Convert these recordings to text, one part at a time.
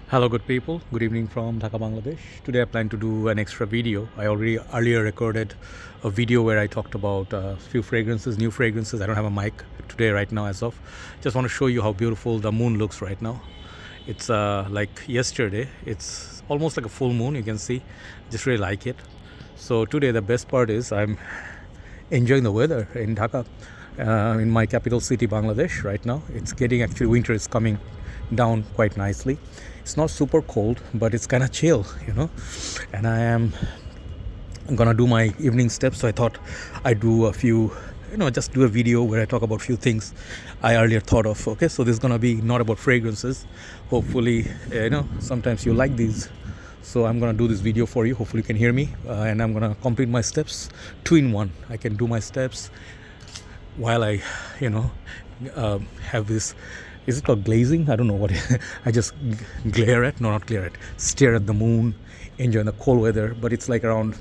Hello good people, good evening from Dhaka, Bangladesh. Today I plan to do an extra video. I already earlier recorded a video where I talked about a few fragrances, new fragrances. I don't have a mic today right now as of. Just want to show you how beautiful the moon looks right now. It's like yesterday. It's almost like a full moon, you can see. Just really like it. So today the best part is I'm enjoying the weather in Dhaka, in my capital city Bangladesh right now. It's getting, actually winter is coming down quite nicely. It's not super cold, but it's kind of chill, and I am gonna do my evening steps, so I thought I'd do a few, just do a video where I talk about few things I earlier thought of. Okay, so this is gonna be not about fragrances. Hopefully, sometimes you like these, so I'm gonna do this video for you. Hopefully you can hear me, and I'm gonna complete my steps two in one. I can do my steps while I have this, is it called glazing? I don't know what I just stare at the moon, enjoy the cold weather. But it's like around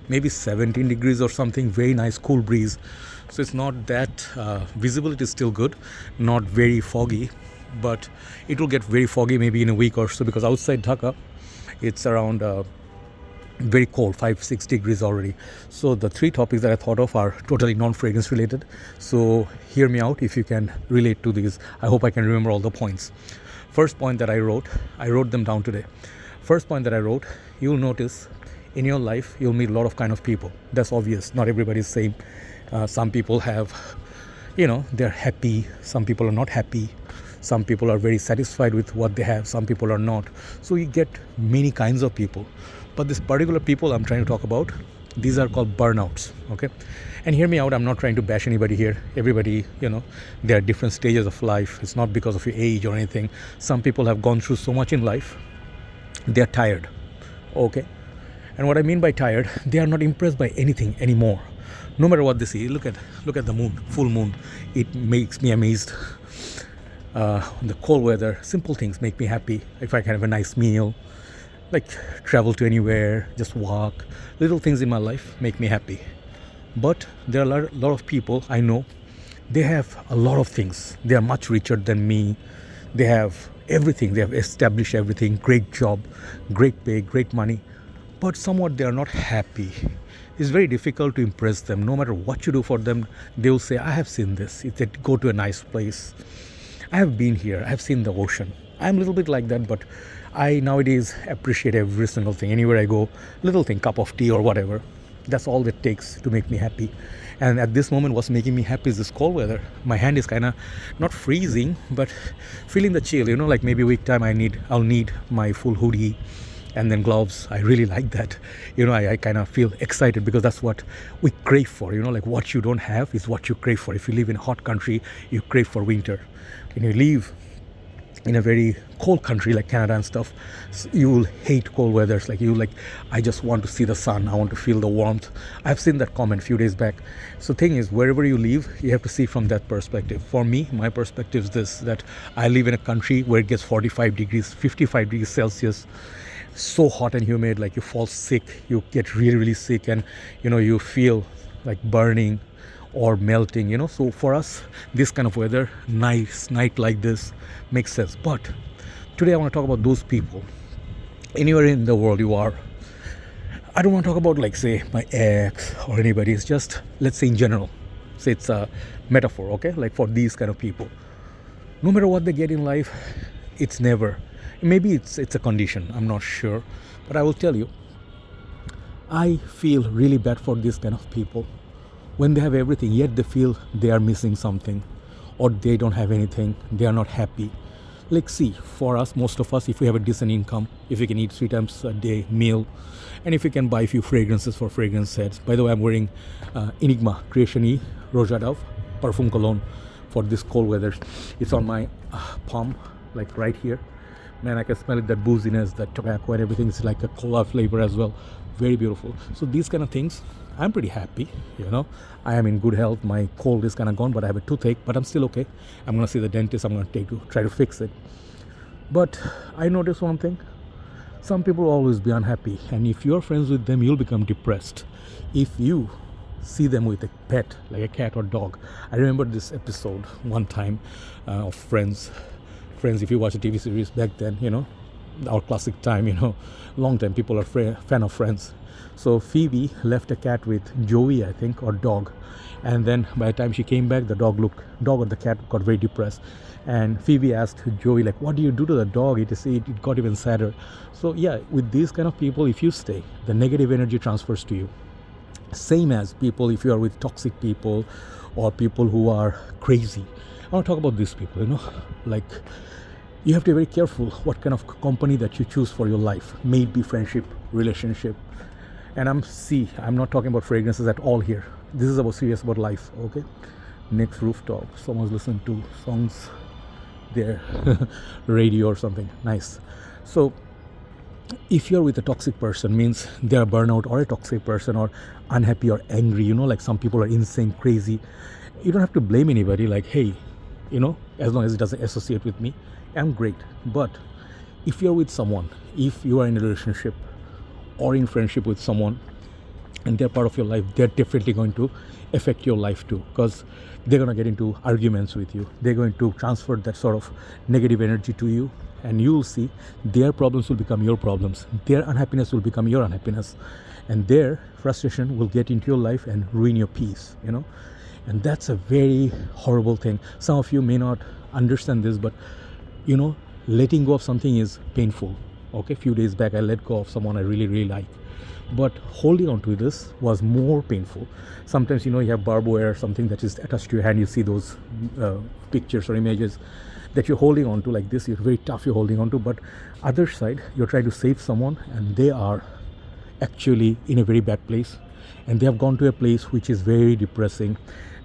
maybe 17 degrees or something, very nice cool breeze. So it's not that visibility is still good, not very foggy, but it will get very foggy maybe in a week or so, because outside Dhaka it's around very cold, 5-6 degrees already. So the three topics that I thought of are totally non-fragrance related, so hear me out if you can relate to these. I hope I can remember all the points. First point that I wrote them down today. First point that I wrote: you'll notice in your life you'll meet a lot of kind of people. That's obvious, not everybody is same. Some people have, they're happy, some people are not happy, some people are very satisfied with what they have, some people are not. So you get many kinds of people. But this particular people I'm trying to talk about, these are called burnouts. Okay, and hear me out, I'm not trying to bash anybody here. Everybody, there are different stages of life. It's not because of your age or anything. Some people have gone through so much in life, they're tired. Okay, and what I mean by tired, they are not impressed by anything anymore. No matter what they see, look at the moon, full moon, it makes me amazed. The cold weather, simple things make me happy. If I can have a nice meal, like travel to anywhere, just walk, little things in my life make me happy. But there are a lot of people I know, they have a lot of things. They are much richer than me. They have everything, they have established everything, great job, great pay, great money, but somewhat they are not happy. It's very difficult to impress them. No matter what you do for them, they will say, I have seen this. If they go to a nice place, I have been here, I have seen the ocean. I'm a little bit like that, but I nowadays appreciate every single thing. Anywhere I go, little thing, cup of tea or whatever, that's all it takes to make me happy. And at this moment, what's making me happy is this cold weather. My hand is kind of not freezing, but feeling the chill. Like maybe week time I'll need my full hoodie and then gloves. I really like that. I kind of feel excited because that's what we crave for. Like what you don't have is what you crave for. If you live in a hot country, you crave for winter. When you live in a very cold country like Canada and stuff, you will hate cold weathers. I just want to see the sun, I want to feel the warmth. I've seen that comment a few days back. So thing is, wherever you live, you have to see from that perspective. For me, my perspective is this, that I live in a country where it gets 45 degrees, 55 degrees Celsius, so hot and humid, like you fall sick, you get really, really sick, and you feel like burning or melting. So for us, this kind of weather, nice night like this, makes sense. But today I want to talk about those people, anywhere in the world you are. I don't want to talk about, like, say, my ex or anybody. It's just, let's say in general, say it's a metaphor. Okay, like for these kind of people, no matter what they get in life, it's never, maybe it's a condition, I'm not sure, but I will tell you, I feel really bad for these kind of people. When they have everything, yet they feel they are missing something, or they don't have anything, they are not happy. Like, see, for us, most of us, if we have a decent income, if we can eat 3 times a day meal, and if we can buy a few fragrances for fragrance sets. By the way, I'm wearing Enigma Creation E Roja Dove Perfume cologne for this cold weather. It's on my palm, like right here. Man, I can smell it, that booziness, that tobacco and everything. It's like a cola flavor as well. Very beautiful. So these kind of things, I'm pretty happy. I am in good health. My cold is kind of gone, but I have a toothache, but I'm still okay. I'm going to see the dentist. I'm going to try to fix it. But I noticed one thing. Some people will always be unhappy, and if you're friends with them, you'll become depressed. If you see them with a pet, like a cat or dog. I remember this episode one time of Friends. If you watch a TV series back then, our classic time, long time people are fan of Friends. So Phoebe left a cat with Joey, I think, or dog, and then by the time she came back, the dog or the cat got very depressed, and Phoebe asked Joey like, "What do you do to the dog?" It got even sadder. So yeah, with these kind of people, if you stay, the negative energy transfers to you. Same as people, if you are with toxic people or people who are crazy. I want to talk about these people, like you have to be very careful what kind of company that you choose for your life. May it be friendship, relationship. And I'm not talking about fragrances at all here. This is about serious about life, okay? Next rooftop, someone's listening to songs there, radio or something. Nice. So if you're with a toxic person, means they're burnout or a toxic person or unhappy or angry, like some people are insane, crazy. You don't have to blame anybody like, hey, as long as it doesn't associate with me, I'm great. But if you're with someone, if you are in a relationship or in friendship with someone and they're part of your life, they're definitely going to affect your life too, because they're going to get into arguments with you. They're going to transfer that sort of negative energy to you, and you'll see their problems will become your problems. Their unhappiness will become your unhappiness, and their frustration will get into your life and ruin your peace, and that's a very horrible thing. Some of you may not understand this, but letting go of something is painful. Okay, a few days back I let go of someone I really, really like, but holding on to this was more painful. Sometimes you have barbed wire or something that is attached to your hand. You see those pictures or images that you're holding on to like this. You're very tough, you're holding on to, but other side you're trying to save someone and they are actually in a very bad place, and they have gone to a place which is very depressing.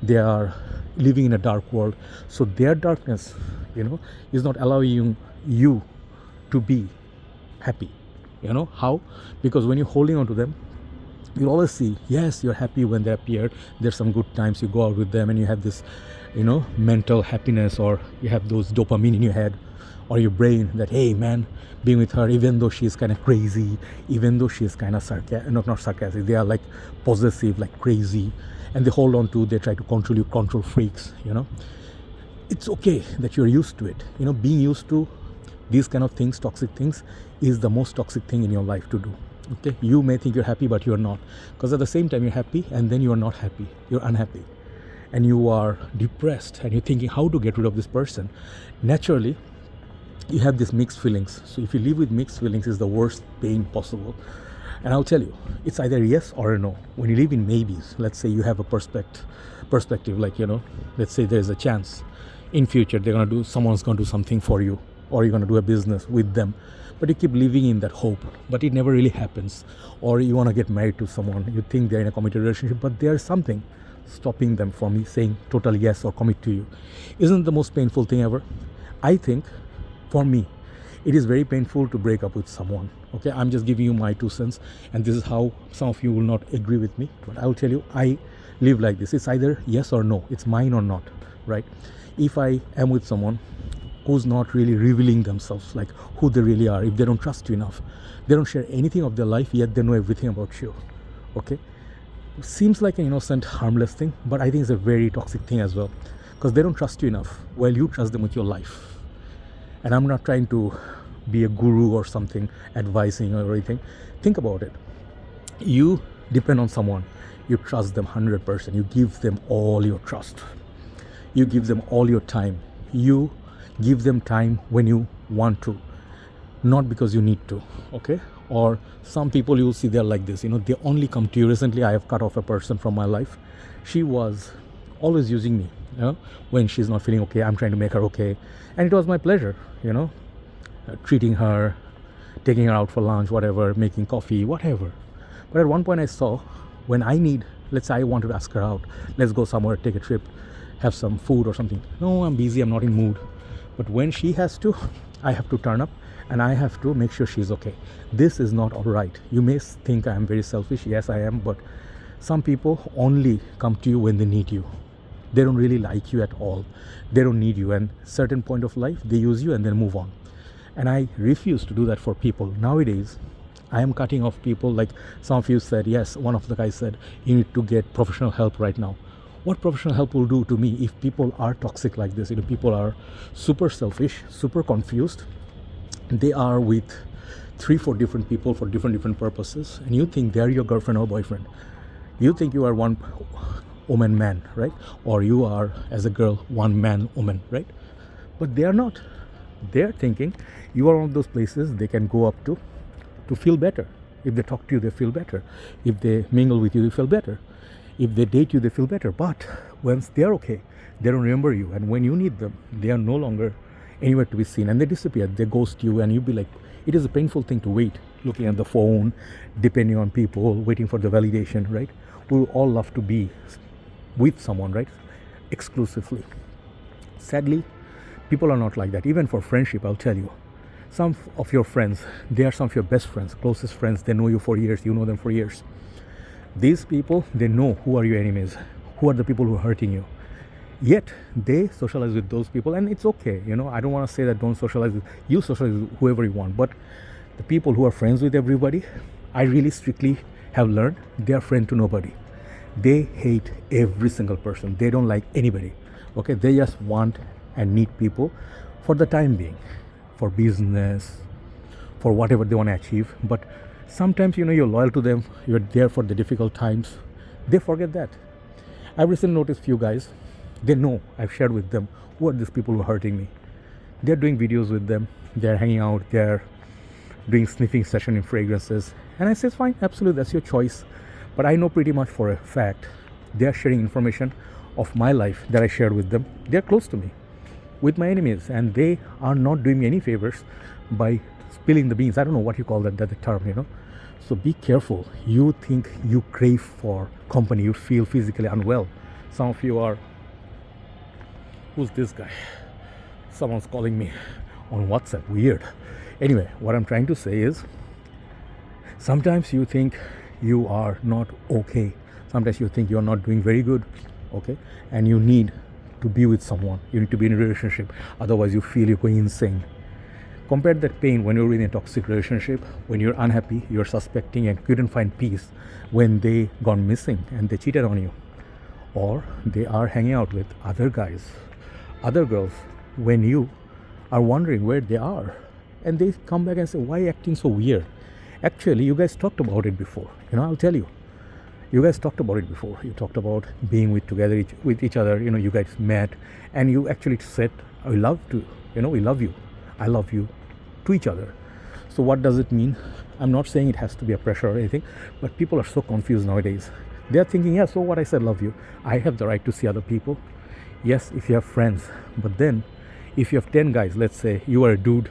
They are living in a dark world, so their darkness is not allowing you to be happy. How? Because when you're holding on to them, you'll always see, yes, you're happy when they appear, there's some good times, you go out with them and you have this mental happiness, or you have those dopamine in your head or your brain that, hey man, being with her, even though she's kind of crazy, even though she's kind of not sarcastic, they are like possessive, like crazy, and they hold on to, they try to control you, control freaks. It's okay that you're used to it. Being used to these kind of things, toxic things, is the most toxic thing in your life to do. Okay, you may think you're happy, but you're not, because at the same time you're happy and then you're not happy, you're unhappy, and you are depressed and you're thinking how to get rid of this person. Naturally you have these mixed feelings. So if you live with mixed feelings, it's the worst pain possible. And I'll tell you, it's either yes or a no. When you live in maybes, let's say you have a perspective, like let's say there's a chance in future someone's going to do something for you, or you're going to do a business with them, but you keep living in that hope, but it never really happens. Or you want to get married to someone, you think they're in a committed relationship, but there's something stopping them from saying total yes or commit to you. Isn't the most painful thing ever? I think for me it is very painful to break up with someone. Okay, I'm just giving you my 2 cents, and this is how some of you will not agree with me, but I'll tell you, I live like this. It's either yes or no, it's mine or not, right? If I am with someone who's not really revealing themselves, like who they really are, if they don't trust you enough, they don't share anything of their life, yet they know everything about you. Okay, it seems like an innocent, harmless thing, but I think it's a very toxic thing as well, because they don't trust you enough while you trust them with your life. And I'm not trying to be a guru or something, advising or anything. Think about it. You depend on someone, you trust them 100%, you give them all your trust, you give them all your time, you give them time when you want to, not because you need to. Okay, or some people you'll see they're like this, they only come to you. Recently I have cut off a person from my life. She was always using me, when she's not feeling okay, I'm trying to make her okay, and it was my pleasure, treating her, taking her out for lunch, whatever, making coffee, whatever. But at one point I saw, when I need, let's say I want to ask her out, let's go somewhere, take a trip, have some food or something, no, I'm busy, I'm not in mood. But when she has to, I have to turn up and I have to make sure she's okay. This is not all right. You may think I am very selfish. Yes, I am. But some people only come to you when they need you. They don't really like you at all. They don't need you. And certain point of life, they use you and then move on. And I refuse to do that for people. Nowadays, I am cutting off people. Like some of you said, yes, one of the guys said, you need to get professional help right now. What professional help will do to me if people are toxic like this? People are super selfish, super confused, They are with 3-4 different people for different purposes, and you think they're your girlfriend or boyfriend. You think you are one woman man, right? Or you are, as a girl, one man woman, right? But they are not. They're thinking you are one of those places they can go up to feel better. If they talk to you, they feel better. If they mingle with you, they feel better. If they date you, they feel better. But once they're okay, they don't remember you. And when you need them, they are no longer anywhere to be seen. And they disappear. They ghost you. And you'll be like, it is a painful thing to wait, looking at the phone, depending on people, waiting for the validation, right? We all love to be with someone, right? Exclusively. Sadly, people are not like that. Even for friendship, I'll tell you. Some of your friends, they are some of your best friends, closest friends. They know you for years. You know them for years. These people, they know who are your enemies, who are the people who are hurting you. Yet they socialize with those people, and it's okay. I don't want to say that don't socialize with you. Socialize with whoever you want, but the people who are friends with everybody, I really strictly have learned they are friend to nobody. They hate every single person. They don't like anybody. Okay, they just want and need people for the time being, for business, for whatever they want to achieve. But sometimes, you're loyal to them. You're there for the difficult times. They forget that. I've recently noticed few guys. They know I've shared with them who are these people who are hurting me. They're doing videos with them. They're hanging out. They're doing sniffing session in fragrances. And I say, fine, absolutely, that's your choice. But I know pretty much for a fact they're sharing information of my life that I shared with them. They're close to me, with my enemies, and they are not doing me any favors by spilling the beans. I don't know what you call that the term. So be careful. You think you crave for company, you feel physically unwell. Some of you are, who's this guy? Someone's calling me on WhatsApp. Weird. Anyway, what I'm trying to say is, sometimes you think you are not okay. Sometimes you think you're not doing very good, okay? And you need to be with someone. You need to be in a relationship. Otherwise, you feel you're going insane. Compare that pain when you're in a toxic relationship, when you're unhappy, you're suspecting and couldn't find peace, when they gone missing and they cheated on you. Or they are hanging out with other guys, other girls, when you are wondering where they are. And they come back and say, why are you acting so weird? Actually, you guys talked about it before. I'll tell you. You guys talked about it before. You talked about being with each other. You guys met, and you actually said, we love you. I love you to each other. So what does it mean? I'm not saying it has to be a pressure or anything, but people are so confused nowadays. They're thinking, yeah, so what, I said love you. I have the right to see other people. Yes, if you have friends. But then, if you have 10 guys, let's say you are a dude,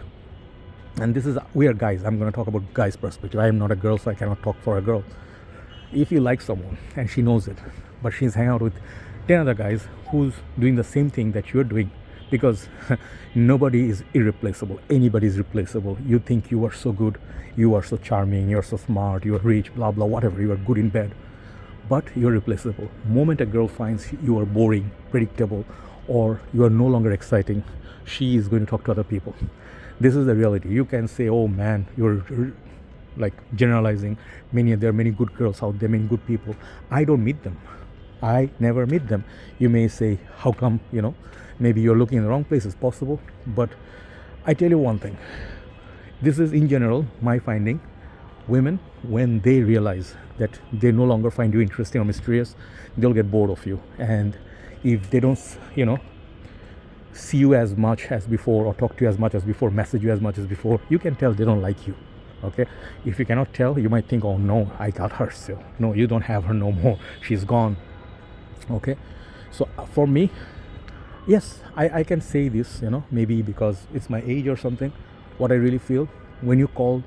and we are guys. I'm going to talk about guys' perspective. I am not a girl, so I cannot talk for a girl. If you like someone and she knows it, but she's hanging out with 10 other guys who's doing the same thing that you're doing, because nobody is irreplaceable. Anybody is replaceable. You think you are so good, you are so charming, you're so smart, you're rich, blah, blah, whatever. You are good in bed, but you're replaceable. Moment a girl finds you are boring, predictable, or you are no longer exciting, she is going to talk to other people. This is the reality. You can say, oh man, you're like generalizing. There are many good girls out there, many good people. I don't meet them. I never meet them. You may say, how come, maybe you're looking in the wrong place. It's possible. But I tell you one thing. This is in general my finding. Women, when they realize that they no longer find you interesting or mysterious, they'll get bored of you. And if they don't, see you as much as before, or talk to you as much as before, message you as much as before, you can tell they don't like you. Okay, if you cannot tell, you might think, oh no, I got her still. No, you don't have her no more. She's gone. Okay, so for me, yes, I can say this, maybe because it's my age or something. What I really feel, when you call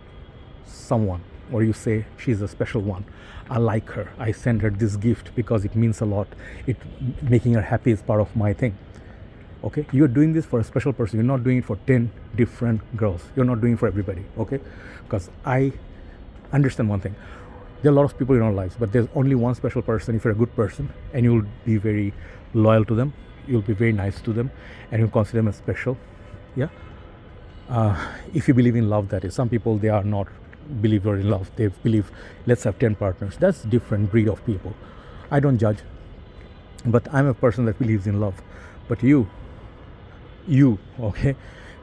someone or you say she's a special one, I like her, I send her this gift because it means a lot, it making her happy is part of my thing. Okay, you're doing this for a special person. You're not doing it for 10 different girls. You're not doing it for everybody. Okay, because I understand one thing. There are a lot of people in our lives, but there's only one special person. If you're a good person, and you'll be very loyal to them, you'll be very nice to them, and you'll consider them as special. Yeah, if you believe in love, that is. Some people, they are not believer in love. They believe, let's have 10 partners. That's different breed of people. I don't judge, but I'm a person that believes in love. But you, okay,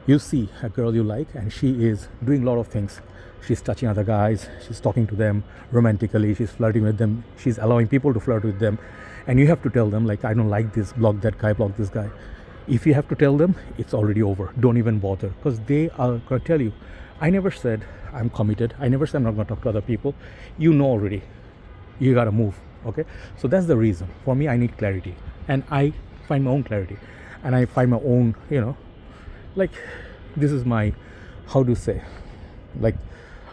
You see a girl you like and she is doing a lot of things. She's touching other guys, she's talking to them romantically, she's flirting with them, she's allowing people to flirt with them, and you have to tell them like, I don't like this, block that guy, block this guy. If you have to tell them, it's already over. Don't even bother, because they are going to tell you, I never said I'm committed, I never said I'm not going to talk to other people. You know already, you got to move. Okay, so that's the reason. For me, I need clarity, and I find my own clarity, and I find my own, like, this is my, how to say, like,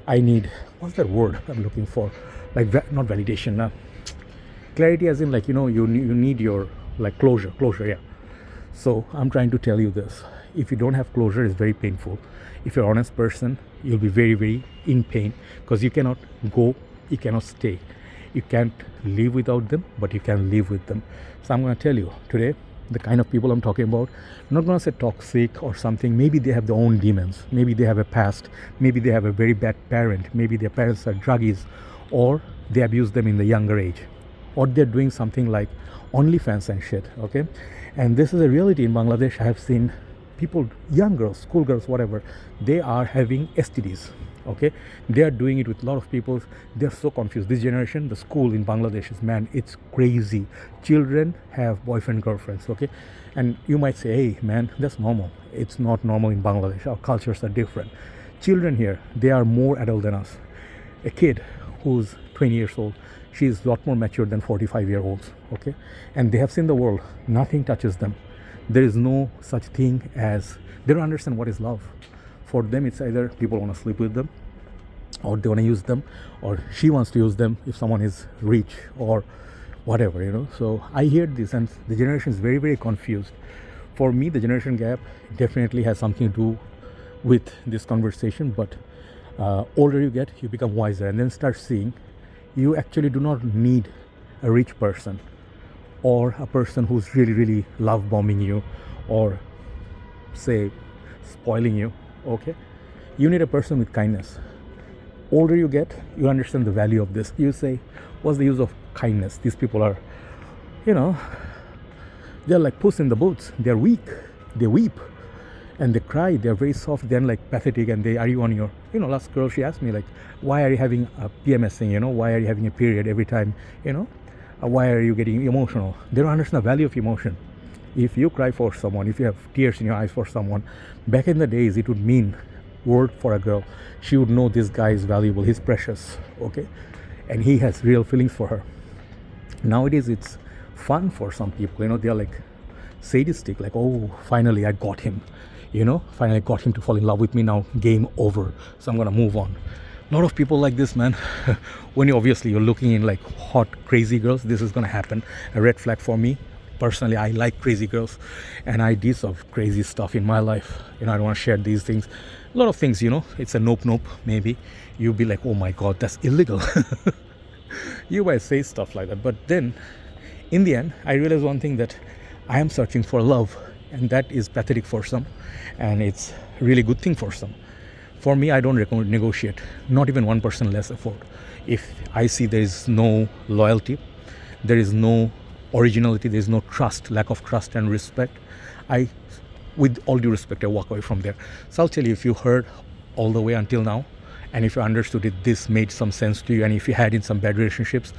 I need, what's that word I'm looking for, like, not validation, clarity, as in, like, you need your, like, closure, yeah. So I'm trying to tell you this: if you don't have closure, it's very painful. If you're an honest person, you'll be very, very in pain, because you cannot go, you cannot stay, you can't live without them, but you can live with them. So I'm going to tell you today the kind of people I'm talking about. I'm not going to say toxic or something. Maybe they have their own demons, maybe they have a past, maybe they have a very bad parent, maybe their parents are druggies, or they abuse them in the younger age, or they're doing something like OnlyFans and shit. Okay, and this is a reality in Bangladesh. I have seen people, young girls, school girls, whatever, they are having STDs. Okay, they are doing it with a lot of people. They're so confused. This generation, the school in Bangladesh is, man, it's crazy. Children have boyfriend, girlfriends. Okay, and you might say, hey man, that's normal. It's not normal in Bangladesh. Our cultures are different. Children here, they are more adult than us. A kid who's 20 years old, she's a lot more mature than 45-year-olds. Okay, and they have seen the world. Nothing touches them. There is no such thing as, they don't understand what is love. For them, it's either people want to sleep with them, or they want to use them, or she wants to use them if someone is rich or whatever. So I hear this, and the generation is very, very confused. For me, the generation gap definitely has something to do with this conversation, but older you get, you become wiser, and then start seeing you actually do not need a rich person or a person who's really, really love bombing you or, say, spoiling you. Okay, you need a person with kindness. Older you get, you understand the value of this. You say, what's the use of kindness? These people are, they're like puss in the boots. They're weak, they weep, and they cry. They're very soft, they're like pathetic, and they, are you on your, last girl, she asked me, like, why are you having a PMSing, why are you having a period every time, why are you getting emotional? They don't understand the value of emotion. If you cry for someone, if you have tears in your eyes for someone, back in the days, it would mean word for a girl. She would know this guy is valuable, he's precious, okay, and he has real feelings for her. Nowadays, it's fun for some people. They're like sadistic, like, oh, finally I got him, finally I got him to fall in love with me. Now game over, so I'm gonna move on. A lot of people like this, man. When you're looking in like hot, crazy girls, this is gonna happen. A red flag for me. Personally, I like crazy girls, and I did some crazy stuff in my life. I don't want to share these things. A lot of things, it's a nope. Maybe you'll be like, oh my god, that's illegal. You might say stuff like that, but then in the end, I realized one thing, that I am searching for love, and that is pathetic for some, and it's really good thing for some. For me, I don't negotiate, not even 1% less effort. If I see there is no loyalty, there is no originality, there is no trust, lack of trust and respect, with all due respect, I walk away from there. So I'll tell you, if you heard all the way until now, and if you understood it, this made some sense to you, and if you had in some bad relationships,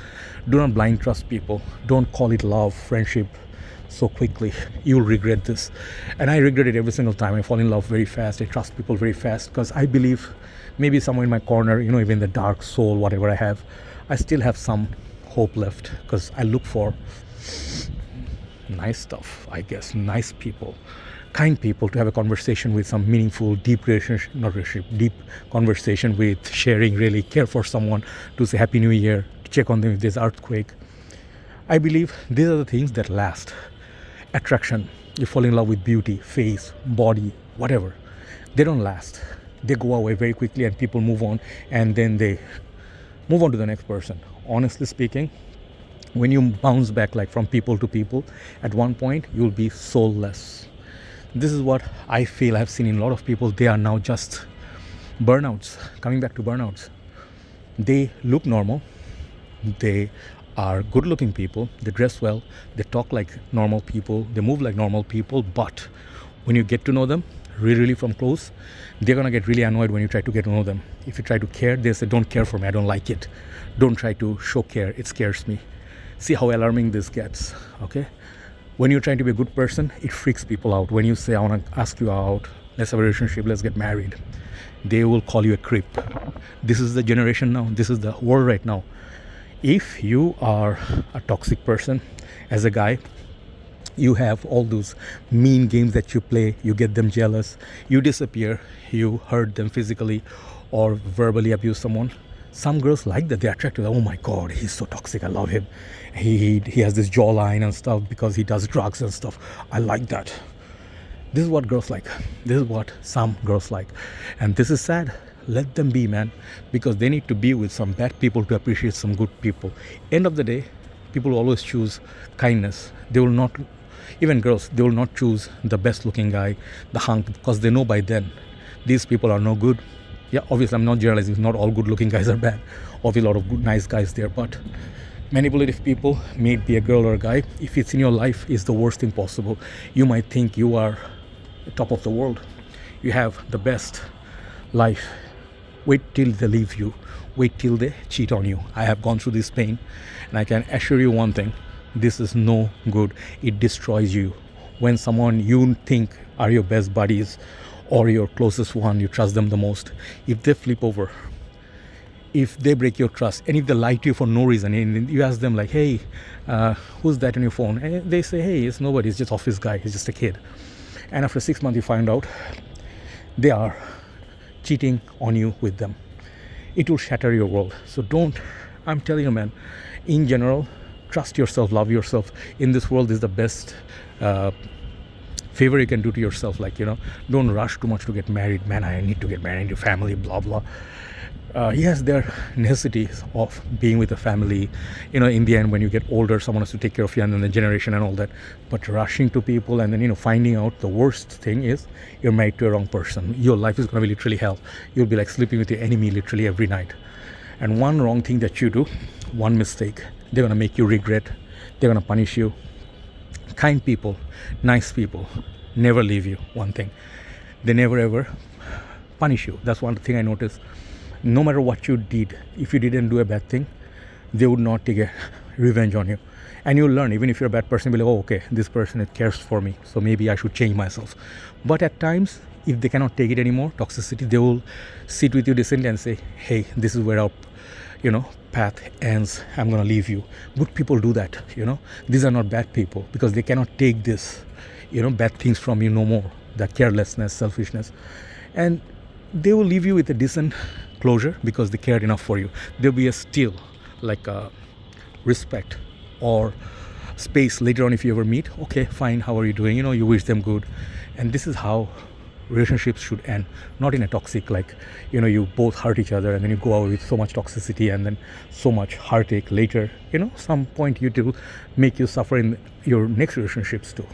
do not blind trust people. Don't call it love, friendship so quickly. You'll regret this. And I regret it every single time. I fall in love very fast, I trust people very fast, because I believe maybe somewhere in my corner, even the dark soul, whatever I have, I still have some hope left, because I look for nice stuff, I guess, nice people, kind people, to have a conversation with, some meaningful, deep deep conversation with, sharing, really care for someone, to say Happy New Year, to check on them if there's earthquake. I believe these are the things that last. Attraction, you fall in love with beauty, face, body, whatever, they don't last. They go away very quickly, and people move on, and then they move on to the next person. Honestly speaking, when you bounce back like from people to people, at one point you'll be soulless. This is what I feel I've seen in a lot of people. They are now just burnouts, coming back to burnouts. They look normal, they are good looking people, they dress well, they talk like normal people, they move like normal people, but when you get to know them, really from close, they're gonna get really annoyed when you try to get to know them. If you try to care, they say, don't care for me, I don't like it. Don't try to show care, it scares me. See how alarming this gets, okay? When you're trying to be a good person, it freaks people out. When you say, I wanna ask you out, let's have a relationship, let's get married, they will call you a creep. This is the generation now, this is the world right now. If you are a toxic person as a guy, you have all those mean games that you play, you get them jealous, you disappear, you hurt them physically or verbally abuse someone. Some girls like that, they're attracted. Oh my god, he's so toxic, I love him. He has this jawline and stuff because he does drugs and stuff. I like that. This is what girls like. This is what some girls like. And this is sad. Let them be, man, because they need to be with some bad people to appreciate some good people. End of the day, people will always choose kindness. They will not, even girls, they will not choose the best looking guy, the hunk, because they know by then these people are no good. Yeah, obviously I'm not generalizing, not all good looking guys are bad. Obviously a lot of good nice guys there, but manipulative people, may it be a girl or a guy, if it's in your life, is the worst thing possible. You might think you are the top of the world, you have the best life. Wait till they leave you, wait till they cheat on you. I have gone through this pain, and I can assure you one thing, this is no good. It destroys you. When someone you think are your best buddies or your closest one, you trust them the most, if they flip over, if they break your trust, and if they lie to you for no reason, and you ask them like, hey, who's that on your phone? And they say, hey, it's nobody, it's just office guy, he's just a kid. And after 6 months you find out they are cheating on you with them. It will shatter your world. So don't, I'm telling you, man, in general, trust yourself, love yourself. In this world, is the best favor you can do to yourself. Like, don't rush too much to get married. Man, I need to get married, into family, blah blah. Yes, there are necessities of being with a family. In the end, when you get older, someone has to take care of you, and then the generation and all that. But rushing to people and then finding out, the worst thing is you're married to a wrong person. Your life is going to be literally hell. You'll be like sleeping with your enemy literally every night. And one wrong thing that you do, one mistake, they're going to make you regret. They're going to punish you. Kind people, nice people never leave you. One thing, they never ever punish you. That's one thing I noticed. No matter what you did, if you didn't do a bad thing, they would not take a revenge on you. And you'll learn, even if you're a bad person, you'll be like, oh, okay, this person cares for me, so maybe I should change myself. But at times, if they cannot take it anymore, toxicity, they will sit with you decently and say, hey, this is where our path ends, I'm gonna leave you. Good people do that. These are not bad people, because they cannot take this bad things from you no more, the carelessness, selfishness, and they will leave you with a decent closure because they cared enough for you. There'll be a still like a respect or space later on if you ever meet. Okay, fine, how are you doing? You wish them good. And this is how relationships should end, not in a toxic, like you both hurt each other and then you go out with so much toxicity and then so much heartache later. Some point it will make you suffer in your next relationships too.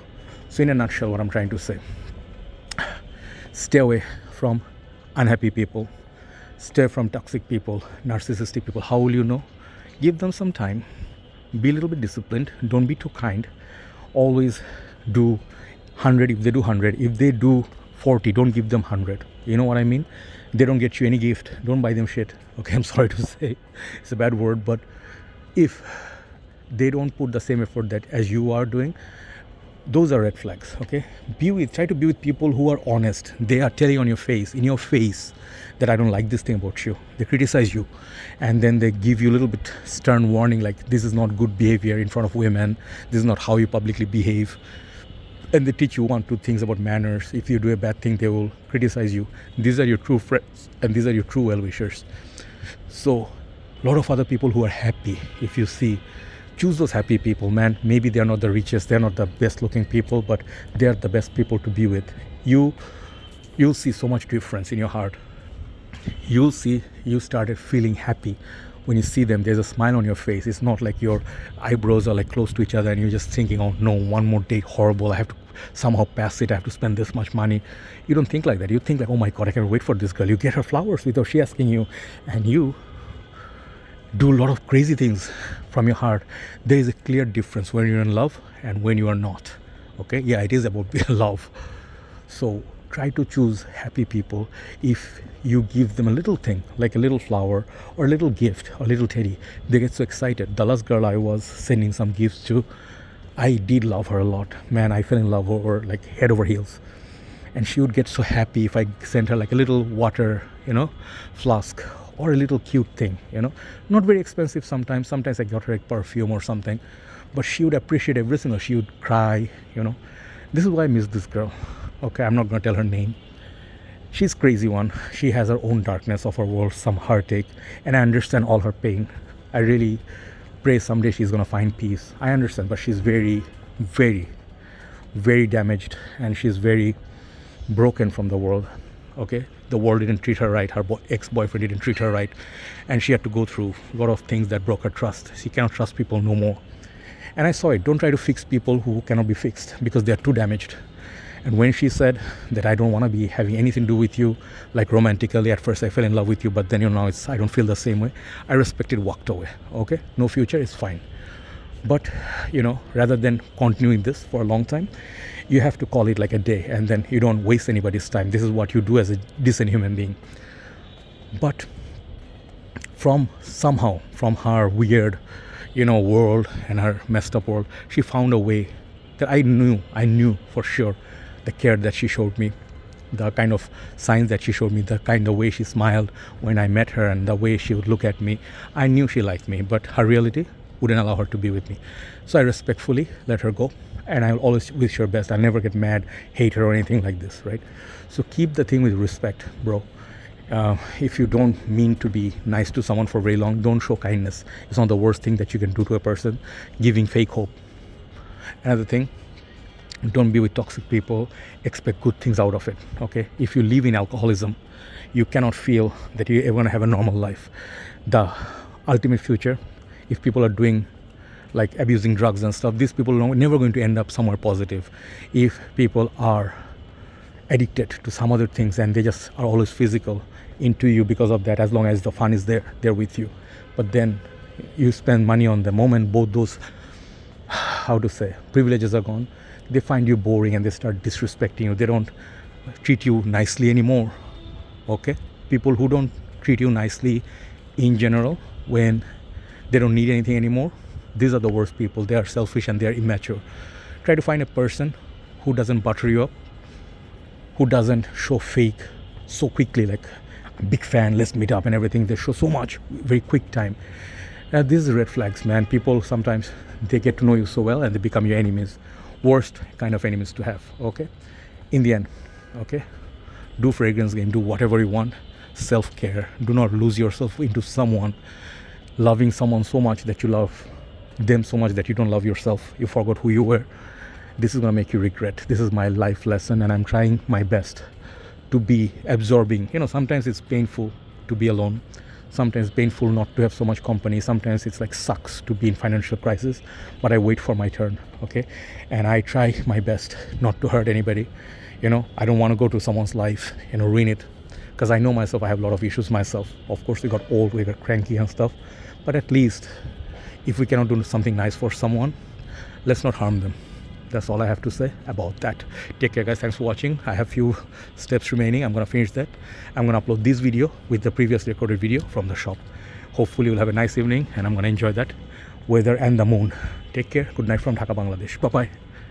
So in a nutshell, what I'm trying to say, stay away from unhappy people, stay from toxic people, narcissistic people. How will you know? Give them some time, be a little bit disciplined, don't be too kind. Always do 100 if they do 100. If they do 40, don't give them 100. You know what I mean? They don't get you any gift, don't buy them shit. Okay, I'm sorry to say, it's a bad word, but if they don't put the same effort that as you are doing, those are red flags. Okay, try to be with people who are honest. They are telling in your face that I don't like this thing about you. They criticize you, and then they give you a little bit stern warning, like this is not good behavior in front of women, this is not how you publicly behave, and they teach you 1-2 things about manners. If you do a bad thing, they will criticize you. These are your true friends, and these are your true well-wishers. So a lot of other people who are happy, if you see, choose those happy people, man. Maybe they're not the richest, they're not the best looking people, but they're the best people to be with. You'll see so much difference in your heart. You'll see you started feeling happy when you see them. There's a smile on your face. It's not like your eyebrows are like close to each other and you're just thinking, oh no, one more date, horrible, I have to somehow pass it, I have to spend this much money. You don't think like that. You think like, oh my god, I can't wait for this girl. You get her flowers without she asking you, and you do a lot of crazy things from your heart. There is a clear difference when you're in love and when you are not. Okay, yeah, it is about love. So try to choose happy people. If you give them a little thing, like a little flower or a little gift or a little teddy, they get so excited. The last girl I was sending some gifts to, I did love her a lot. Man, I fell in love with her like head over heels. And she would get so happy if I sent her like a little water, flask, or a little cute thing, Not very expensive sometimes. Sometimes I got her a perfume or something. But she would appreciate every single, she would cry, This is why I miss this girl. Okay, I'm not going to tell her name. She's crazy one. She has her own darkness of her world, some heartache. And I understand all her pain. I really pray someday she's going to find peace. I understand, but she's very, very, very damaged. And she's very broken from the world. Okay, the world didn't treat her right. Her ex-boyfriend didn't treat her right. And she had to go through a lot of things that broke her trust. She cannot trust people no more. And I saw it. Don't try to fix people who cannot be fixed because they are too damaged. And when she said that I don't want to be having anything to do with you, like romantically, at first I fell in love with you, but then now I don't feel the same way. I respected, walked away. Okay, no future, it's fine. But rather than continuing this for a long time, you have to call it like a day, and then you don't waste anybody's time. This is what you do as a decent human being. But from her weird world and her messed up world, she found a way that I knew for sure. The care that she showed me, the kind of signs that she showed me, the kind of way she smiled when I met her, and the way she would look at me, I knew she liked me, but her reality wouldn't allow her to be with me. So I respectfully let her go, and I'll always wish her best. I'll never get mad, hate her, or anything like this, right? So keep the thing with respect, bro. If you don't mean to be nice to someone for very long, don't show kindness. It's not the worst thing that you can do to a person, giving fake hope. Another thing, don't be with toxic people, expect good things out of it. Okay, if you live in alcoholism, you cannot feel that you're ever going to have a normal life. The ultimate future, if people are doing like abusing drugs and stuff, these people are never going to end up somewhere positive. If people are addicted to some other things and they just are always physical into you because of that, as long as the fun is there, they're with you. But then you spend money on the moment both those privileges are gone, they find you boring and they start disrespecting you. They don't treat you nicely anymore. Okay, people who don't treat you nicely in general when they don't need anything anymore, these are the worst people. They are selfish and they are immature. Try to find a person who doesn't butter you up, who doesn't show fake so quickly, like I'm a big fan, let's meet up and everything. They show so much very quick time. These are red flags, man. People sometimes they get to know you so well and they become your enemies. Worst kind of enemies to have. Okay, in the end, okay, do fragrance game, do whatever you want. Self-care. Do not lose yourself into someone, loving someone so much that you love them so much that you don't love yourself. You forgot who you were. This is going to make you regret. This is my life lesson, and I'm trying my best to be absorbing. Sometimes it's painful to be alone. Sometimes painful not to have so much company. Sometimes it's like sucks to be in financial crisis, but I wait for my turn. Okay, and I try my best not to hurt anybody. I don't want to go to someone's life, ruin it, because I know myself. I have a lot of issues myself. Of course, we got old, we got cranky and stuff, but at least if we cannot do something nice for someone, let's not harm them. That's all I have to say about that. Take care, guys. Thanks for watching. I have few steps remaining. I'm going to finish that. I'm going to upload this video with the previously recorded video from the shop. Hopefully you'll have a nice evening, and I'm going to enjoy that weather and the moon. Take care. Good night from Dhaka, Bangladesh. Bye-bye.